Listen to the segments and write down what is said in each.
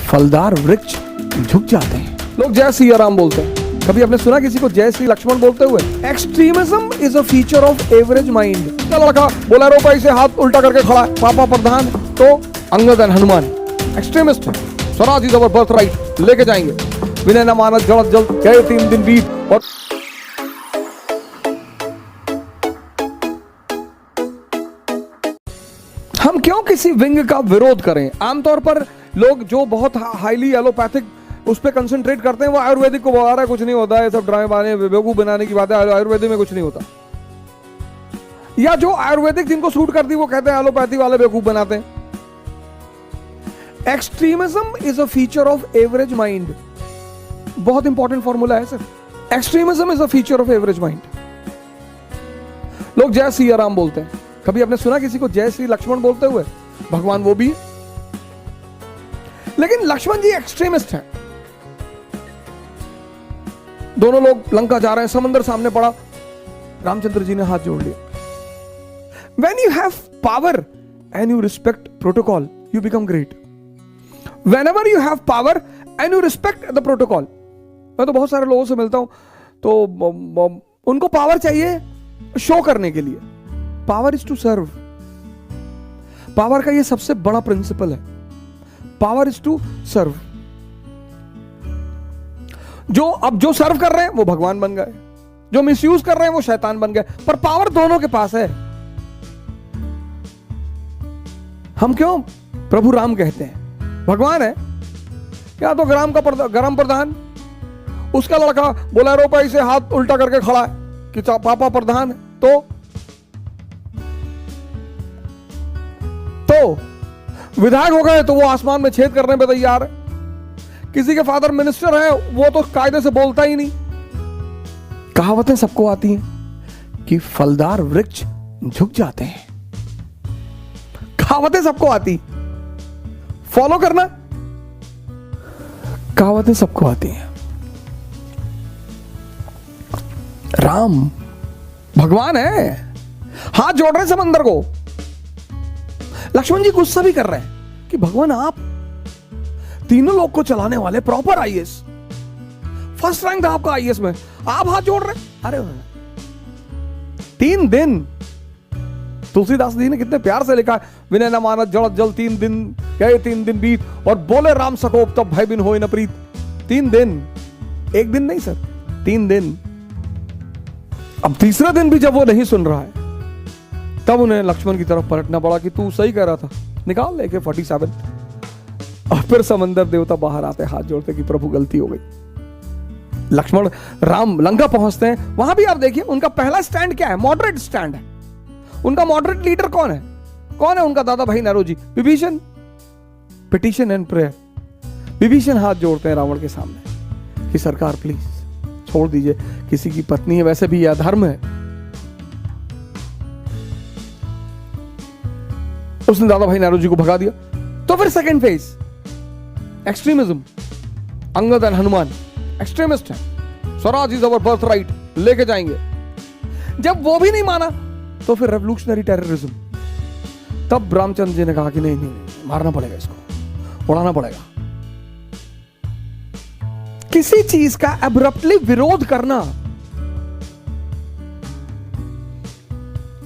फलदार वृक्ष झुक जाते हैं। लोग जय सिया राम बोलते हैं। कभी आपने सुना किसी को जय श्री लक्ष्मण बोलते हुए? Extremism is a feature of average mind. क्या लड़का बोलेरो पे ऐसे हाथ उल्टा करके खड़ा है, पापा प्रधान, तो अंगद एंड हनुमान एक्सट्रीमिस्ट है। Swaraj is our birth right, लेके जाएंगे, विनय न मानस जल्द जल्द, गए 3 दिन बीत। और हम क्यों किसी विंग का विरोध करें? आमतौर पर लोग जो बहुत हाईली एलोपैथिक उस पर कंसंट्रेट करते हैं, वो आयुर्वेदिक को बोला रहा है कुछ नहीं होता है, सब ड्रामे बाने बेवकूफ बनाने की बात है, आयुर्वेदिक में कुछ नहीं होता। या जो आयुर्वेदिक जिनको सूट करती वो कहते हैं एलोपैथी वाले बेवकूफ बनाते हैं। Extremism is a feature of average mind. बहुत इंपॉर्टेंट फॉर्मूला है sir. Extremism is a feature of average mind. लोग जय सिया राम बोलते हैं। कभी आपने सुना किसी को जय श्री लक्ष्मण बोलते हुए? भगवान वो भी, लेकिन लक्ष्मण जी एक्सट्रीमिस्ट हैं। दोनों लोग लंका जा रहे हैं, समंदर सामने पड़ा, रामचंद्र जी ने हाथ जोड़ लिया। When you have power and you respect protocol, you become great. Whenever you have power and you respect the protocol, मैं तो बहुत सारे लोगों से मिलता हूं, तो उनको पावर चाहिए शो करने के लिए। Power is to serve. Power का ये सबसे बड़ा प्रिंसिपल है, पावर इज टू सर्व। जो सर्व कर रहे हैं वो भगवान बन गए, जो मिसयूज कर रहे हैं वो शैतान बन गए, पर पावर दोनों के पास है। हम क्यों प्रभु राम कहते हैं? भगवान है या तो गरम प्रधान, उसका लड़का बोलेरो पे ऐसे हाथ उल्टा करके खड़ा है कि पापा प्रधान है, तो विधायक हो गए तो वो आसमान में छेद करने पे तैयार है। किसी के फादर मिनिस्टर है, वो तो कायदे से बोलता ही नहीं। कहावतें सबको आती हैं कि फलदार वृक्ष झुक जाते हैं। कहावतें सबको आती, फॉलो करना। कहावतें सबको आती हैं। राम भगवान है, हाथ जोड़ रहे समंदर को। लक्ष्मण जी गुस्सा भी कर रहे हैं कि भगवान आप तीनों लोग को चलाने वाले प्रॉपर आईएएस, फर्स्ट रैंक था आपका आईएएस में, आप हाथ जोड़ रहे? अरे 3 दिन तुलसीदास जी ने कितने प्यार से लिखा है, विनय न मानस जड़ जल 3 दिन, गए 3 दिन बीत, और बोले राम सकोप तब भय बिन होए न प्रीत। 3 दिन, 1 दिन नहीं सर, 3 दिन। अब तीसरा दिन भी जब वो नहीं सुन रहा है, तब उन्हें लक्ष्मण की तरफ पलटना पड़ा कि तू सही कह रहा था, निकाल लेके 47। और फिर समंदर देवता बाहर आते, हाथ जोड़ते कि प्रभु गलती हो गई। लक्ष्मण राम लंका पहुंचते हैं। वहां भी आप देखिए उनका पहला स्टैंड क्या है? मॉडरेट स्टैंड है। उनका मॉडरेट लीडर कौन है? कौन है उनका दादा भाई Naoroji? Vibhishan. Petition and prayer. Vibhishan हाथ जोड़ते हैं रावण के सामने कि सरकार प्लीज छोड़ दीजिए, किसी की पत्नी है, वैसे भी यह अधर्म है। उसने दादा भाई नरोजी को भगा दिया। तो फिर second phase, extremism. Angad and Hanuman extremist है। Swaraj is our birth right, लेके जाएंगे। जब वो भी नहीं माना तो फिर रेवोल्यूशनरी टेररिज्म। तब रामचंद्र जी ने कहा कि नहीं, मारना पड़ेगा, इसको उड़ाना पड़ेगा। किसी चीज का एब्रप्टली विरोध करना,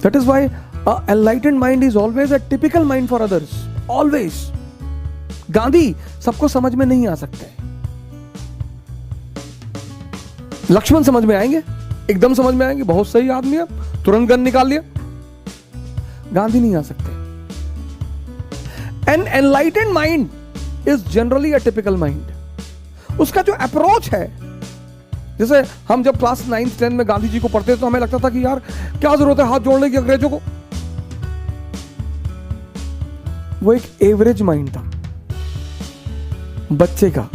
that is why enlightened mind is always a typical mind for others. Always. Gandhi सबको समझ में नहीं आ सकते, लक्ष्मण समझ में आएंगे, एकदम समझ में आएंगे, बहुत सही आदमी है, तुरंत गन निकाल लिया। गांधी नहीं आ सकते। An enlightened mind is generally a typical mind. उसका जो अप्रोच है, जैसे हम जब क्लास 9th 10th में गांधी जी को पढ़ते तो हमें लगता था कि यार क्या जरूरत है हाथ जोड़ने की अंग्रेजों को। वो एक एवरेज माइंड था, बच्चे का।